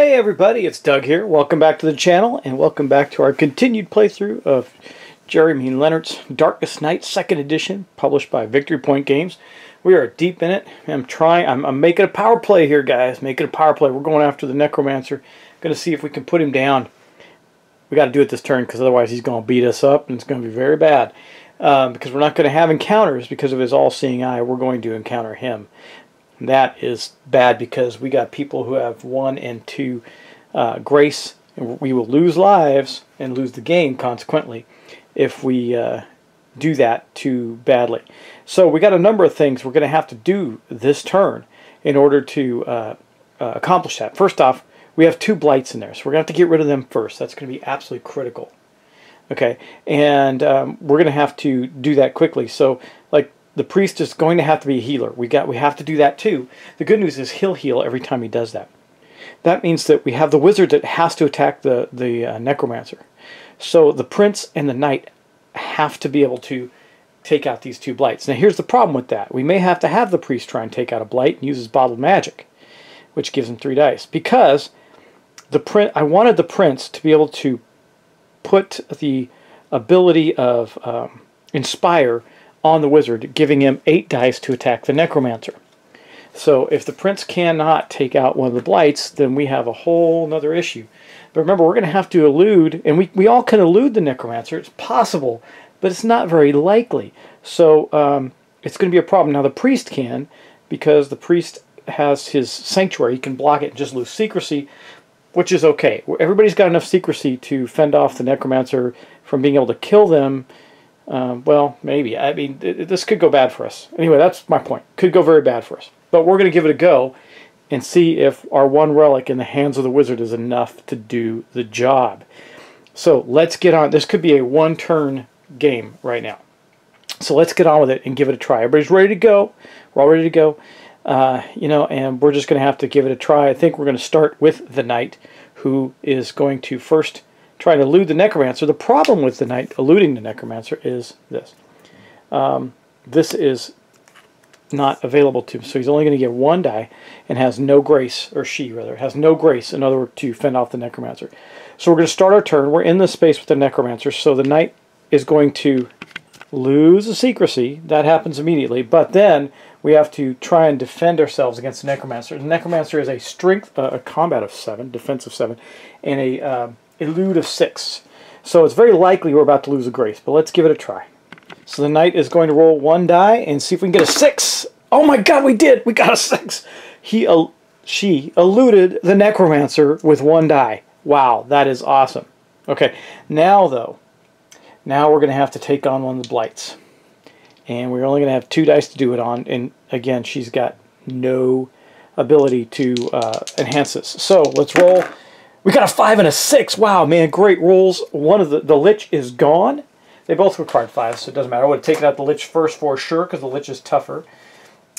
Hey everybody, it's Doug here. Welcome back to the channel and welcome back to our continued playthrough of Jeremy Leonard's Darkest Night 2nd edition, published by Victory Point Games. We are deep in it. I'm making a power play here, guys. Making a power play. We're going after the Necromancer. Going to see if we can put him down. We got to do it this turn because otherwise he's going to beat us up and it's going to be very bad. Because we're not going to have encounters because of his all-seeing eye. We're going to encounter him. That is bad because we got people who have 1 and 2 grace, and we will lose lives and lose the game consequently if we do that too badly. So we got a number of things we're going to have to do this turn in order to accomplish that. First off, we have 2 blights in there, so we're going to have to get rid of them first. That's going to be absolutely critical. Okay, and we're going to have to do that quickly. So, like, the priest is going to have to be a healer. We have to do that too. The good news is he'll heal every time he does that. That means that we have the wizard that has to attack the Necromancer. So the prince and the knight have to be able to take out these 2 blights. Now here's the problem with that. We may have to have the priest try and take out a blight and use his bottled magic, which gives him 3 dice. Because I wanted the prince to be able to put the ability of Inspire on the wizard, giving him 8 dice to attack the Necromancer. So if the prince cannot take out one of the blights, then we have a whole nother issue. But remember, we're going to have to elude, and we all can elude the Necromancer. It's possible, but it's not very likely. So it's going to be a problem. Now the priest can, because the priest has his sanctuary. He can block it and just lose secrecy, which is okay. Everybody's got enough secrecy to fend off the Necromancer from being able to kill them. Well, maybe. I mean, this could go bad for us. Anyway, that's my point. Could go very bad for us. But we're going to give it a go and see if our 1 relic in the hands of the wizard is enough to do the job. So let's get on. This could be a 1-turn game right now. So let's get on with it and give it a try. Everybody's ready to go. We're all ready to go. And we're just going to have to give it a try. I think we're going to start with the knight, who is going to first try to elude the Necromancer. The problem with the knight eluding the Necromancer is this. This is not available to him, so he's only going to get 1 die and has no grace, or she rather, has no grace in order to fend off the Necromancer. So we're going to start our turn. We're in the space with the Necromancer, so the knight is going to lose the secrecy. That happens immediately, but then we have to try and defend ourselves against the Necromancer. The Necromancer is a strength, a combat of 7, defense of 7, and a elude of 6. So it's very likely we're about to lose a grace, but let's give it a try. So the knight is going to roll 1 die and see if we can get a 6. Oh my god, we did! We got a 6! She eluded the Necromancer with 1 die. Wow, that is awesome. Okay, now though, now we're going to have to take on one of the blights. And we're only going to have 2 dice to do it on, and again, she's got no ability to enhance this. So let's roll. We got a 5 and a 6. Wow, man, great rolls. One of the Lich is gone. They both required 5, so it doesn't matter. I would have taken out the Lich first for sure, because the Lich is tougher.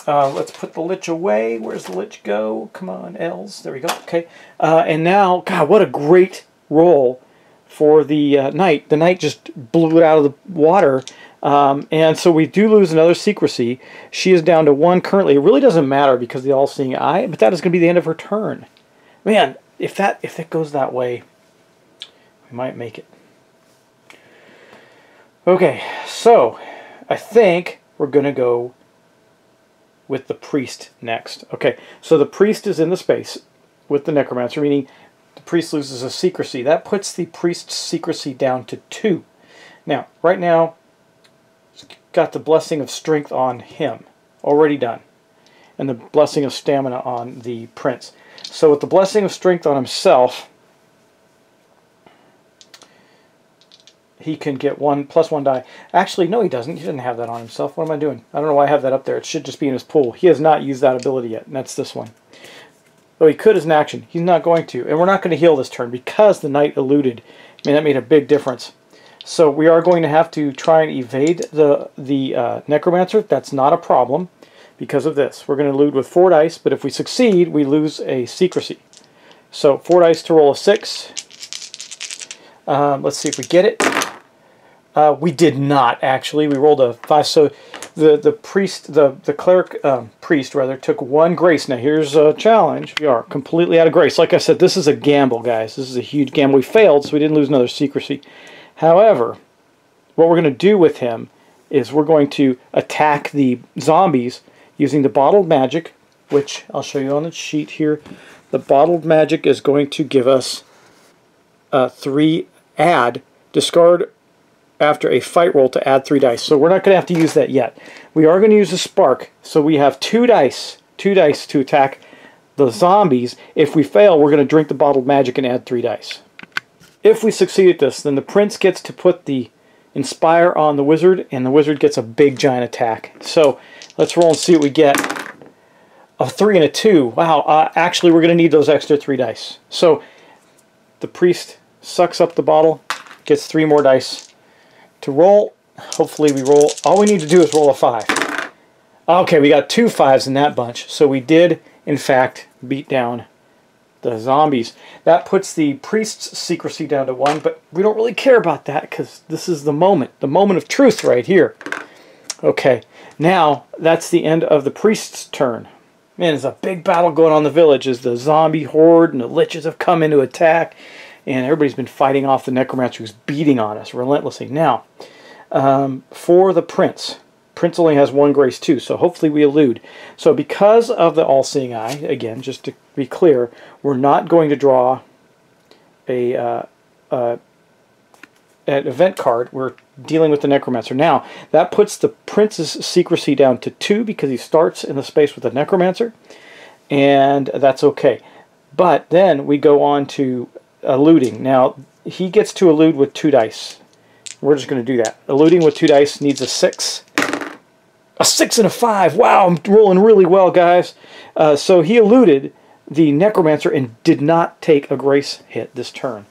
Let's put the Lich away. Where's the Lich go? Come on, L's. There we go. Okay. And now, God, what a great roll for the Knight. The Knight just blew it out of the water. And so we do lose another secrecy. She is down to 1 currently. It really doesn't matter because of the all-seeing eye, but that is going to be the end of her turn. Man, if it goes that way, we might make it. Okay, so I think we're going to go with the priest next. Okay, so the priest is in the space with the Necromancer, meaning the priest loses a secrecy. That puts the priest's secrecy down to 2. Now, right now, it's got the blessing of strength on him, already done, and the blessing of stamina on the prince. So with the blessing of strength on himself, he can get +1 die. Actually, no, he doesn't. He doesn't have that on himself. What am I doing? I don't know why I have that up there. It should just be in his pool. He has not used that ability yet, and that's this one. Though he could as an action. He's not going to. And we're not going to heal this turn because the knight eluded. I mean, that made a big difference. So we are going to have to try and evade the Necromancer. That's not a problem because of this. We're going to elude with 4 dice, but if we succeed, we lose a secrecy. So 4 dice to roll a 6. Let's see if we get it. We did not, actually. We rolled a 5, so the cleric priest rather took 1 grace. Now here's a challenge. We are completely out of grace. Like I said, this is a gamble, guys. This is a huge gamble. We failed, so we didn't lose another secrecy. However, what we're going to do with him is we're going to attack the zombies using the bottled magic, which I'll show you on the sheet here. The bottled magic is going to give us 3 discard after a fight roll to add 3 dice. So we're not going to have to use that yet. We are going to use a spark. So we have 2 dice to attack the zombies. If we fail, we're going to drink the bottled magic and add 3 dice. If we succeed at this, then the prince gets to put the inspire on the wizard, and the wizard gets a big giant attack. So let's roll and see what we get. A 3 and a 2. Wow, actually we're going to need those extra 3 dice. So the priest sucks up the bottle, gets 3 more dice to roll. Hopefully we roll. All we need to do is roll a 5. Okay, we got 2 5s in that bunch. So we did, in fact, beat down the zombies. That puts the priest's secrecy down to 1, but we don't really care about that because this is the moment of truth right here. Okay, now that's the end of the priest's turn. Man, there's a big battle going on in the village as the zombie horde and the liches have come in to attack. And everybody's been fighting off the Necromancer who's beating on us relentlessly. Now, for the Prince. Prince only has 1 grace too, so hopefully we elude. So because of the All-Seeing Eye, again, just to be clear, we're not going to draw an event card. We're dealing with the Necromancer. Now, that puts the Prince's secrecy down to 2 because he starts in the space with the Necromancer. And that's okay. But then we go on to eluding. Now, he gets to elude with 2 dice. We're just going to do that. Eluding with 2 dice needs a 6. A 6 and a 5. Wow, I'm rolling really well, guys. So he eluded the Necromancer and did not take a grace hit this turn.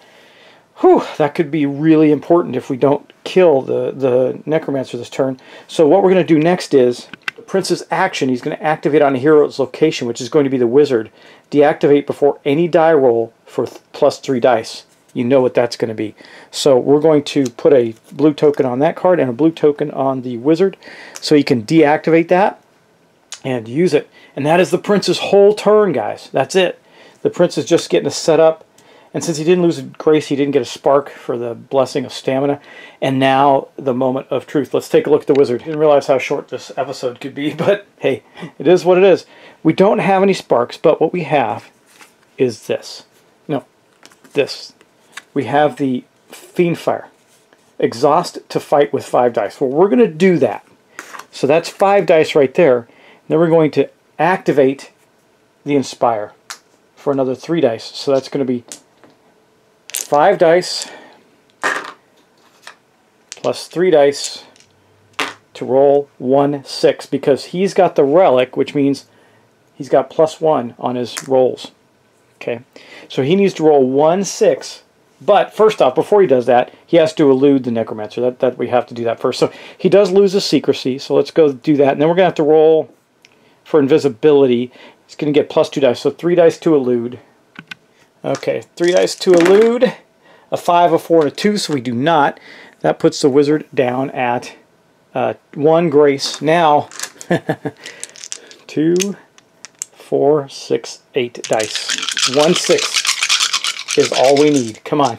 Whew, that could be really important if we don't kill the Necromancer this turn. So what we're going to do next is the Prince's action. He's going to activate on a hero's location, which is going to be the wizard. Deactivate before any die roll for plus 3 dice. You know what that's going to be. So we're going to put a blue token on that card and a blue token on the wizard so he can deactivate that and use it. And that is the Prince's whole turn, guys. That's it. The Prince is just getting us set up. And since he didn't lose a grace, he didn't get a spark for the blessing of stamina. And now the moment of truth. Let's take a look at the wizard. Didn't realize how short this episode could be, but hey, it is what it is. We don't have any sparks, but what we have is this. No, this. We have the Fiendfire. Exhaust to fight with 5 dice. Well, we're going to do that. So that's 5 dice right there. Then we're going to activate the Inspire for another 3 dice. So that's going to be 5 dice plus 3 dice to roll 1 6 because he's got the relic, which means he's got +1 on his rolls. Okay, so he needs to roll 1 6. But first off, before he does that, he has to elude the Necromancer. That we have to do that first. So he does lose his secrecy. So let's go do that, and then we're gonna have to roll for invisibility. He's gonna get +2 dice. So 3 dice to elude. Okay, 3 dice to elude. A 5, a 4, and a 2. So we do not. That puts the wizard down at 1 grace. Now 2, 4, 6, 8 dice. 1 6. Is all we need. Come on.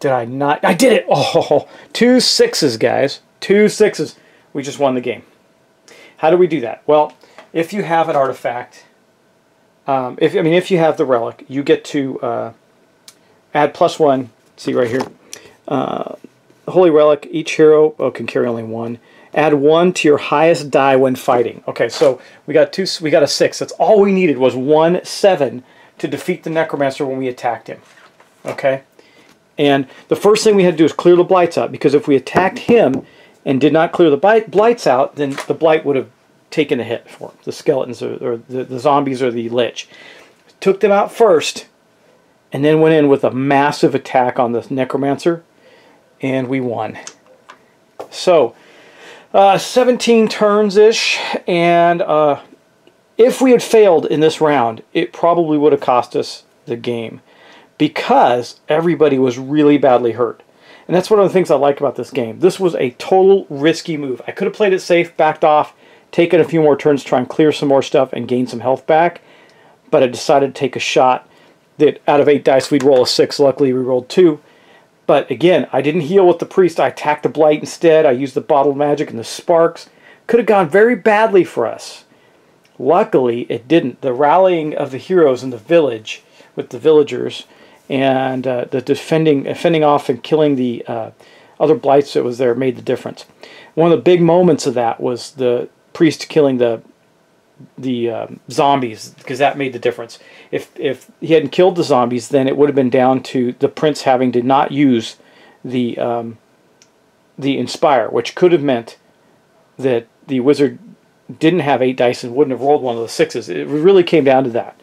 Did I not? I did it! Oh, 2 6s, guys. 2 6s. We just won the game. How do we do that? Well, if you have an artifact, if you have the relic, you get to add +1. See right here. Holy relic. Each hero can carry only 1. Add 1 to your highest die when fighting. Okay, so we got a 6. That's all we needed was 1 7. To defeat the Necromancer when we attacked him. Okay? And the first thing we had to do is clear the blights out, because if we attacked him and did not clear the blights out, then the blight would have taken a hit for him. The skeletons or the zombies or the lich. Took them out first, and then went in with a massive attack on the Necromancer, and we won. So, 17 turns-ish, and if we had failed in this round, it probably would have cost us the game because everybody was really badly hurt. And that's one of the things I like about this game. This was a total risky move. I could have played it safe, backed off, taken a few more turns, try and clear some more stuff, and gain some health back. But I decided to take a shot that out of 8 dice, we'd roll a 6. Luckily, we rolled 2. But again, I didn't heal with the priest. I attacked the blight instead. I used the bottled magic and the sparks. Could have gone very badly for us. Luckily, it didn't. The rallying of the heroes in the village with the villagers and the fending off and killing the other blights that was there made the difference. One of the big moments of that was the priest killing the zombies, because that made the difference. If he hadn't killed the zombies, then it would have been down to the prince having to not use the inspire, which could have meant that the wizard didn't have 8 dice and wouldn't have rolled one of the 6s. It really came down to that.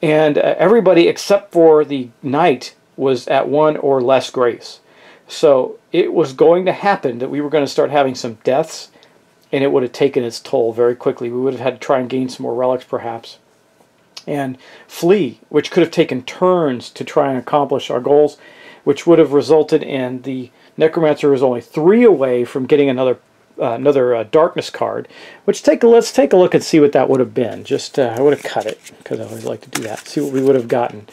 And everybody except for the knight was at 1 or less grace. So it was going to happen that we were going to start having some deaths, and it would have taken its toll very quickly. We would have had to try and gain some more relics perhaps. And flee, which could have taken turns to try and accomplish our goals, which would have resulted in the Necromancer was only 3 away from getting another darkness card. Which let's take a look and see what that would have been. Just I would have cut it, because I always like to do that. See what we would have gotten.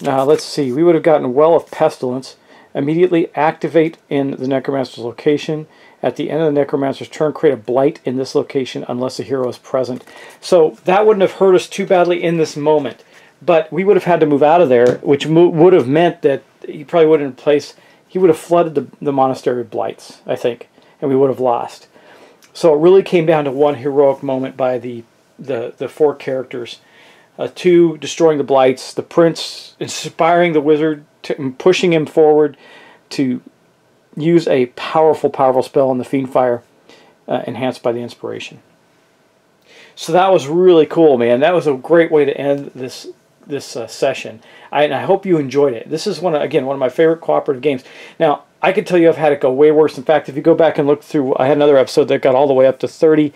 Let's see. We would have gotten Well of Pestilence. Immediately activate in the Necromancer's location. At the end of the Necromancer's turn, create a blight in this location unless the hero is present. So that wouldn't have hurt us too badly in this moment. But we would have had to move out of there, which would have meant that he probably wouldn't he would have flooded the monastery with blights, I think, and we would have lost. So it really came down to one heroic moment by the 4 characters. 2, destroying the blights, the prince inspiring the wizard, pushing him forward to use a powerful spell on the Fiend Fire, enhanced by the inspiration. So that was really cool, man. That was a great way to end this session. And I hope you enjoyed it. This is one of my favorite cooperative games. Now, I can tell you I've had it go way worse. In fact, if you go back and look through, I had another episode that got all the way up to 30.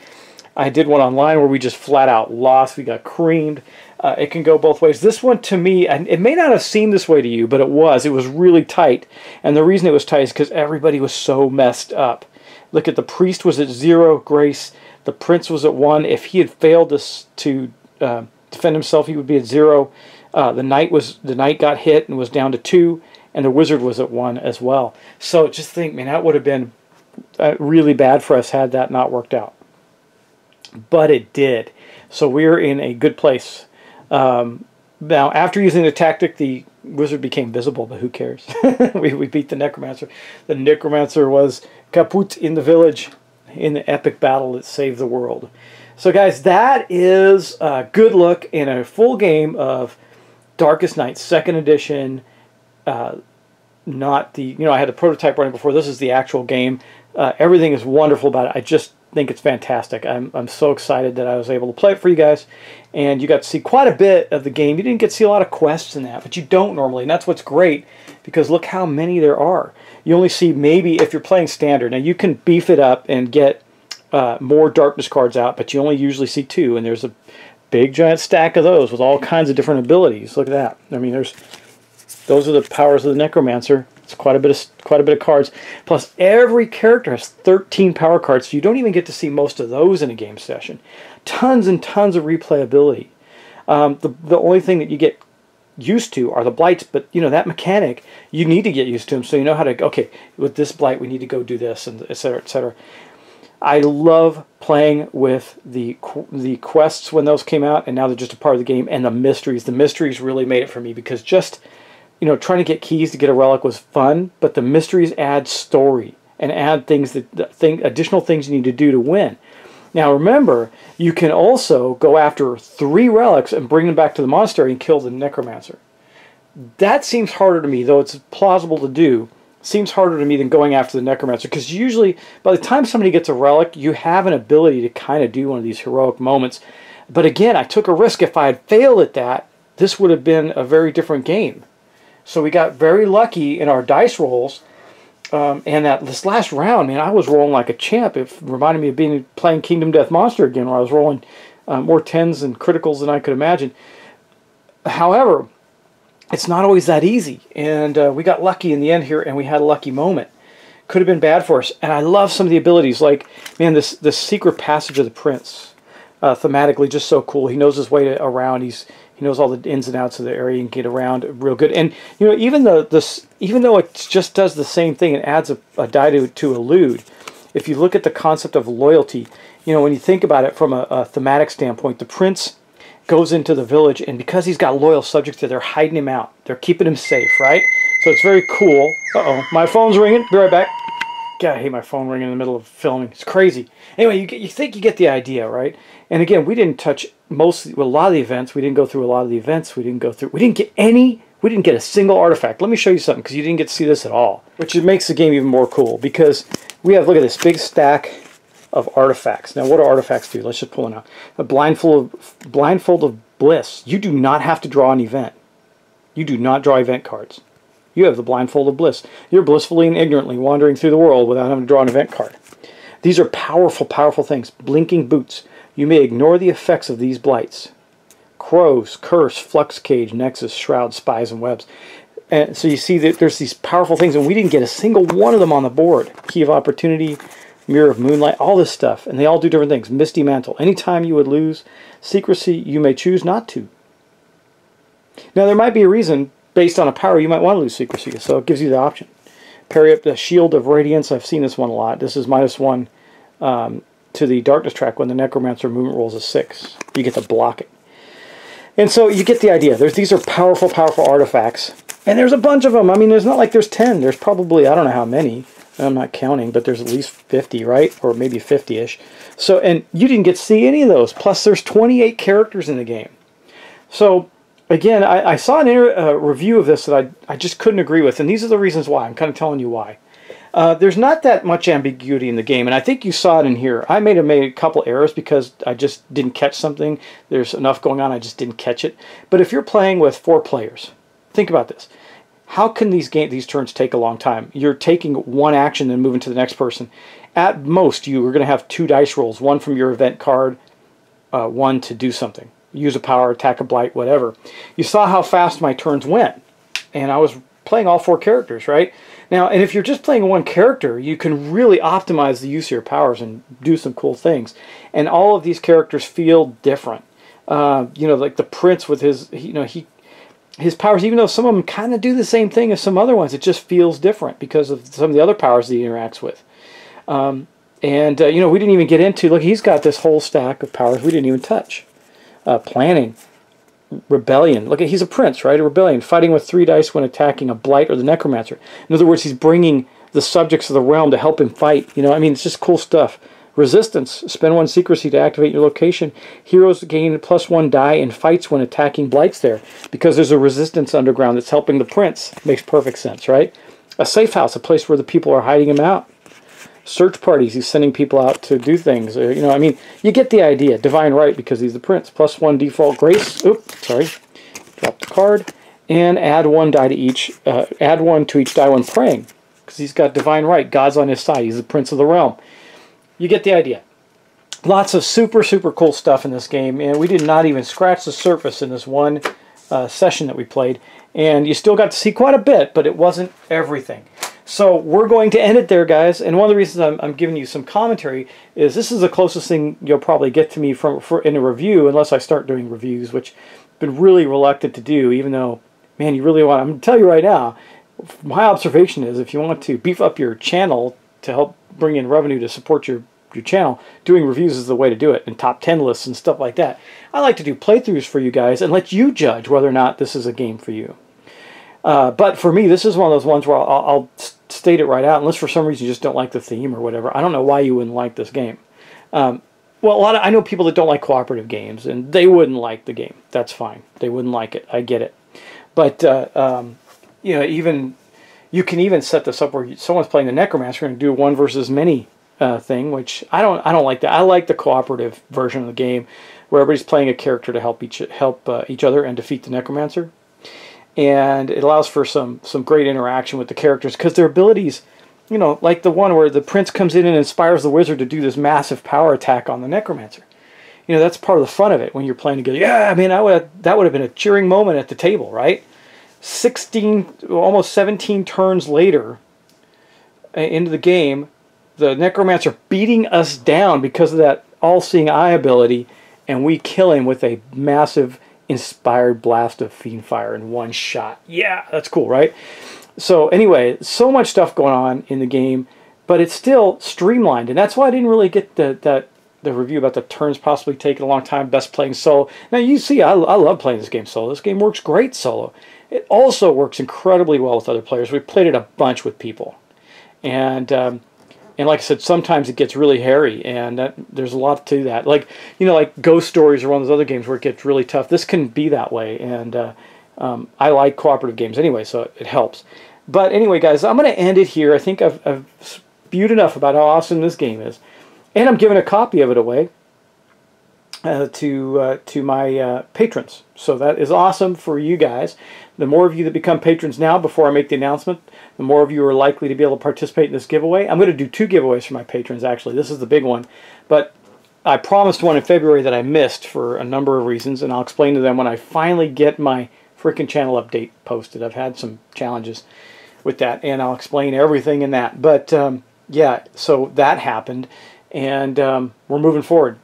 I did one online where we just flat out lost. We got creamed. It can go both ways. This one, to me, and it may not have seemed this way to you, but it was. It was really tight. And the reason it was tight is because everybody was so messed up. Look at the priest was at 0 grace. The prince was at 1. If he had failed to defend himself, he would be at 0. The knight got hit and was down to 2, and the wizard was at 1 as well. So just think, man, that would have been really bad for us had that not worked out. But it did. So we're in a good place. Now, after using the tactic, the wizard became visible, but who cares? we beat the Necromancer. The Necromancer was kaput in the village in the epic battle that saved the world. So guys, that is a good look in a full game of Darkest Night 2nd edition. Not the, I had the prototype running before. This is the actual game. Everything is wonderful about it. I just think it's fantastic. I'm so excited that I was able to play it for you guys, and you got to see quite a bit of the game. You didn't get to see a lot of quests in that, but you don't normally, and that's what's great, because look how many there are. You only see maybe, if you're playing standard, now you can beef it up and get more darkness cards out, but you only usually see 2, and there's a big giant stack of those with all kinds of different abilities. Look at that. I mean, those are the powers of the Necromancer. It's quite a bit of cards. Plus, every character has 13 power cards, so you don't even get to see most of those in a game session. Tons and tons of replayability. The only thing that you get used to are the blights, but that mechanic, you need to get used to them, so you know how to, okay, with this blight we need to go do this, and etc., etc. I love playing with the quests when those came out, and now they're just a part of the game, and the mysteries. The mysteries really made it for me, because just trying to get keys to get a relic was fun, but the mysteries add story and add additional things you need to do to win. Now remember, you can also go after 3 relics and bring them back to the monastery and kill the Necromancer. That seems harder to me, though it's plausible to do. Seems harder to me than going after the Necromancer, because usually by the time somebody gets a relic, you have an ability to kind of do one of these heroic moments. But again, I took a risk. If I had failed at that, this would have been a very different game. So we got very lucky in our dice rolls, and this last round, man, I was rolling like a champ. It reminded me of playing Kingdom Death Monster again, where I was rolling more 10s and criticals than I could imagine. However, it's not always that easy. And we got lucky in the end here, and we had a lucky moment. Could have been bad for us. And I love some of the abilities, like, man, this secret passage of the prince, thematically just so cool. He knows his way around. He knows all the ins and outs of the area and get around real good. And you know, even though it just does the same thing and adds a die to elude, if you look at the concept of loyalty, you know, when you think about it from a thematic standpoint, the prince goes into the village, and because he's got loyal subjects there, they're hiding him out. They're keeping him safe, right? So it's very cool. Uh-oh, my phone's ringing. Be right back. God, I hate my phone ringing in the middle of filming. It's crazy. Anyway, you think you get the idea, right? And again, we didn't touch a lot of the events. We didn't go through a lot of the events. We didn't get a single artifact. Let me show you something, because you didn't get to see this at all, which makes the game even more cool, because we have, look at this big stack of artifacts. Now, what do artifacts do? Let's just pull it out. A blindfold of bliss. You do not have to draw an event. You do not draw event cards. You have the blindfold of bliss. You're blissfully and ignorantly wandering through the world without having to draw an event card. These are powerful, powerful things. Blinking boots. You may ignore the effects of these blights. Crows, curse, flux cage, nexus, shroud, spies, and webs. And so you see that there's these powerful things, and we didn't get a single one of them on the board. Key of opportunity, mirror of moonlight, all this stuff, and they all do different things. Misty mantle. Anytime you would lose secrecy, you may choose not to. Now, there might be a reason, based on a power, you might want to lose secrecy, so it gives you the option. Parry up the shield of radiance. I've seen this one a lot. This is -1 to the darkness track when the Necromancer movement rolls a 6. You get to block it. And so you get the idea. These are powerful, powerful artifacts. And there's a bunch of them. I mean, there's not like there's 10. There's probably, I don't know how many. I'm not counting, but there's at least 50, right? Or maybe 50-ish. So, and you didn't get to see any of those. Plus, there's 28 characters in the game. So, again, I saw a review of this that I just couldn't agree with. And these are the reasons why. I'm kind of telling you why. There's not that much ambiguity in the game, and I think you saw it in here. I may have made a couple errors because I just didn't catch something. There's enough going on, I just didn't catch it. But if you're playing with 4 players, think about this. How can these turns take a long time? You're taking one action and moving to the next person. At most, you are going to have 2 dice rolls, one from your event card, one to do something. Use a power, attack a blight, whatever. You saw how fast my turns went, and I was playing all 4 characters, right? Now, and if you're just playing one character, you can really optimize the use of your powers and do some cool things. And all of these characters feel different. You know, like the prince with his, his powers, even though some of them kind of do the same thing as some other ones, it just feels different because of some of the other powers that he interacts with. You know, we didn't even get into, look, he's got this whole stack of powers we didn't even touch. Planning. Rebellion. Look, he's a prince, right? A rebellion. Fighting with 3 dice when attacking a blight or the necromancer. In other words, he's bringing the subjects of the realm to help him fight. You know, I mean, it's just cool stuff. Resistance. Spend 1 secrecy to activate your location. Heroes gain +1 die in fights when attacking blights there, because there's a resistance underground that's helping the prince. Makes perfect sense, right? A safe house, a place where the people are hiding him out. Search parties, he's sending people out to do things. You know, I mean, you get the idea. Divine right, because he's the prince. +1 default grace. Oops, sorry. Drop the card. And add 1 die to each. Add 1 to each die when praying, because he's got divine right. God's on his side. He's the prince of the realm. You get the idea. Lots of super, super cool stuff in this game, and we did not even scratch the surface in this one session that we played. And you still got to see quite a bit, but it wasn't everything. So we're going to end it there, guys. And one of the reasons I'm giving you some commentary is this is the closest thing you'll probably get to me in a review, unless I start doing reviews, which I've been really reluctant to do, even though, man, you really want. I'm going to tell you right now, my observation is if you want to beef up your channel to help bring in revenue to support your channel, doing reviews is the way to do it, and top 10 lists and stuff like that. I like to do playthroughs for you guys and let you judge whether or not this is a game for you. But for me, this is one of those ones where I'll state it right out, unless for some reason you just don't like the theme or whatever. I don't know why you wouldn't like this game. Well, I know people that don't like cooperative games, and they wouldn't like the game. That's fine. They wouldn't like it. I get it. But you know, even you can even set this up where someone's playing the Necromancer and do a 1 versus many thing, which I don't like that. I like the cooperative version of the game where everybody's playing a character to help each other and defeat the Necromancer. And it allows for some great interaction with the characters, because their abilities, you know, like the one where the prince comes in and inspires the wizard to do this massive power attack on the Necromancer. You know, that's part of the fun of it when you're playing together. Yeah, I mean, that would have been a cheering moment at the table, right? 16, almost 17 turns later into the game, the Necromancer beating us down because of that all-seeing eye ability, and we kill him with a massive inspired blast of fiend fire in one shot. Yeah, that's cool, right? So anyway, so much stuff going on in the game, but it's still streamlined, and that's why I didn't really get the review about the turns possibly taking a long time, best playing solo. Now you see, I love playing this game solo. This game works great solo. It also works incredibly well with other players. We played it a bunch with people, and like I said, sometimes it gets really hairy, and there's a lot to that. Like, you know, like Ghost Stories or one of those other games where it gets really tough. This can be that way, and I like cooperative games anyway, so it helps. But anyway, guys, I'm going to end it here. I think I've spewed enough about how awesome this game is, and I'm giving a copy of it away to my patrons. So that is awesome for you guys. The more of you that become patrons now, before I make the announcement, the more of you are likely to be able to participate in this giveaway. I'm going to do 2 giveaways for my patrons, actually. This is the big one. But I promised one in February that I missed for a number of reasons, and I'll explain to them when I finally get my freaking channel update posted. I've had some challenges with that, and I'll explain everything in that. But, yeah, so that happened, and we're moving forward.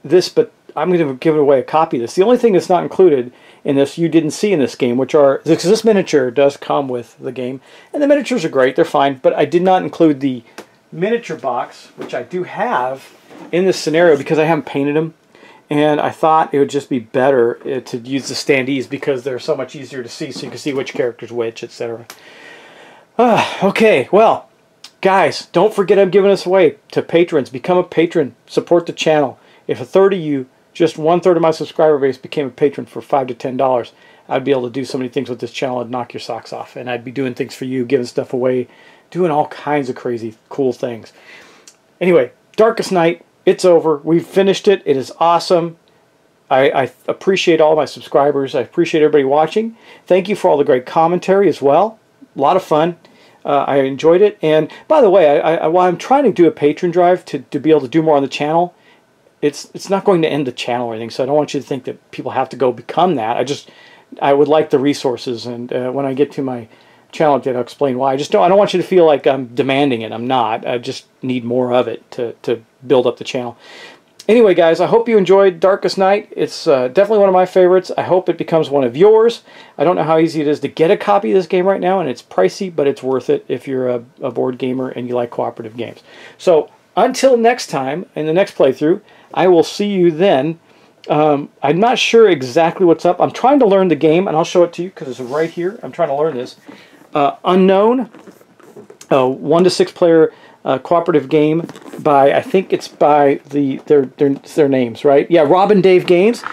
But I'm going to give away a copy of this. The only thing that's not included in this you didn't see in this game, which are, because this miniature does come with the game, and the miniatures are great, they're fine, but I did not include the miniature box, which I do have in this scenario because I haven't painted them, and I thought it would just be better to use the standees because they're so much easier to see, so you can see which character's which, etc. Okay, well, guys, don't forget I'm giving this away to patrons. Become a patron, support the channel. If a third of you, just 1/3 of my subscriber base, became a patron for $5 to $10, I'd be able to do so many things with this channel. I'd knock your socks off, and I'd be doing things for you, giving stuff away, doing all kinds of crazy, cool things. Anyway, Darkest Night, it's over. We've finished it. It is awesome. I appreciate all my subscribers. I appreciate everybody watching. Thank you for all the great commentary as well. A lot of fun. I enjoyed it. And by the way, while I'm trying to do a patron drive to be able to do more on the channel, it's not going to end the channel or anything, so I don't want you to think that people have to go become that. I would like the resources, and when I get to my channel update, I'll explain why. I don't want you to feel like I'm demanding it. I'm not. I just need more of it to build up the channel. Anyway, guys, I hope you enjoyed Darkest Night. It's definitely one of my favorites. I hope it becomes one of yours. I don't know how easy it is to get a copy of this game right now, and it's pricey, but it's worth it if you're a board gamer and you like cooperative games. So until next time, in the next playthrough, I will see you then. I'm not sure exactly what's up. I'm trying to learn the game, and I'll show it to you because it's right here. I'm trying to learn this. Unknown, 1 to 6 player cooperative game by, I think it's by their names, right? Yeah, Rob and Dave Games.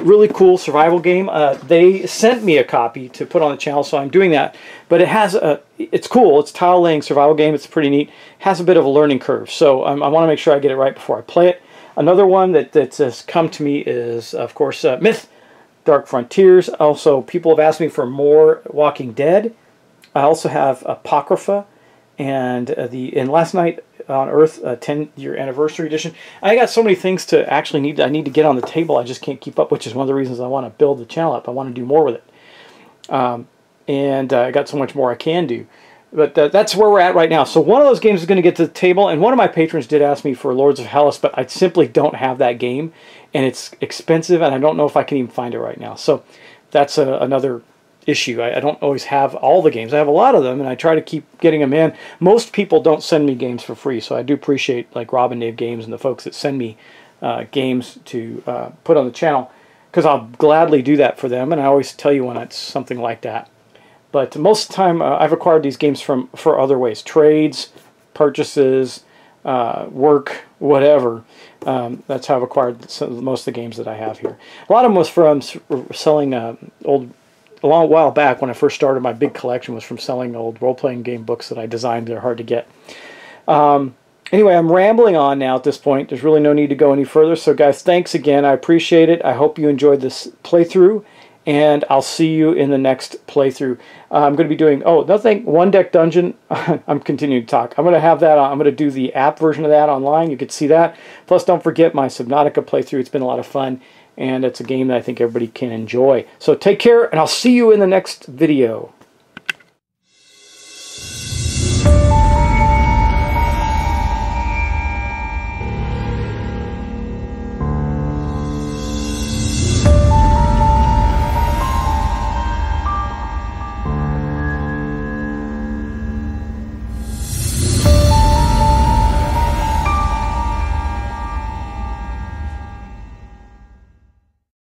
Really cool survival game. They sent me a copy to put on the channel, so I'm doing that. But it has it's cool. It's tile laying survival game. It's pretty neat. Has a bit of a learning curve, so I want to make sure I get it right before I play it. Another one that has come to me is, of course, Myth, Dark Frontiers. Also, people have asked me for more Walking Dead. I also have Apocrypha and Last Night on Earth 10-year anniversary edition. I got so many things to actually I need to get on the table. I just can't keep up, which is one of the reasons I want to build the channel up. I want to do more with it. And I got so much more I can do. But that's where we're at right now. So one of those games is going to get to the table, and one of my patrons did ask me for Lords of Hellas, but I simply don't have that game, and it's expensive, and I don't know if I can even find it right now. So that's another issue. I don't always have all the games. I have a lot of them, and I try to keep getting them in. Most people don't send me games for free, so I do appreciate like Rob and Dave Games and the folks that send me games to put on the channel, because I'll gladly do that for them, and I always tell you when it's something like that. But most of the time, I've acquired these games for other ways. Trades, purchases, work, whatever. That's how I've acquired most of the games that I have here. A lot of them was from selling a long while back when I first started my big collection was from selling old role-playing game books that I designed. They're hard to get. Anyway, I'm rambling on now at this point. There's really no need to go any further. So guys, thanks again. I appreciate it. I hope you enjoyed this playthrough, and I'll see you in the next playthrough. I'm going to be doing, another thing, One Deck Dungeon. I'm continuing to talk. I'm going to have that on. I'm going to do the app version of that online. You can see that. Plus, don't forget my Subnautica playthrough. It's been a lot of fun. and it's a game that I think everybody can enjoy. So take care, and I'll see you in the next video.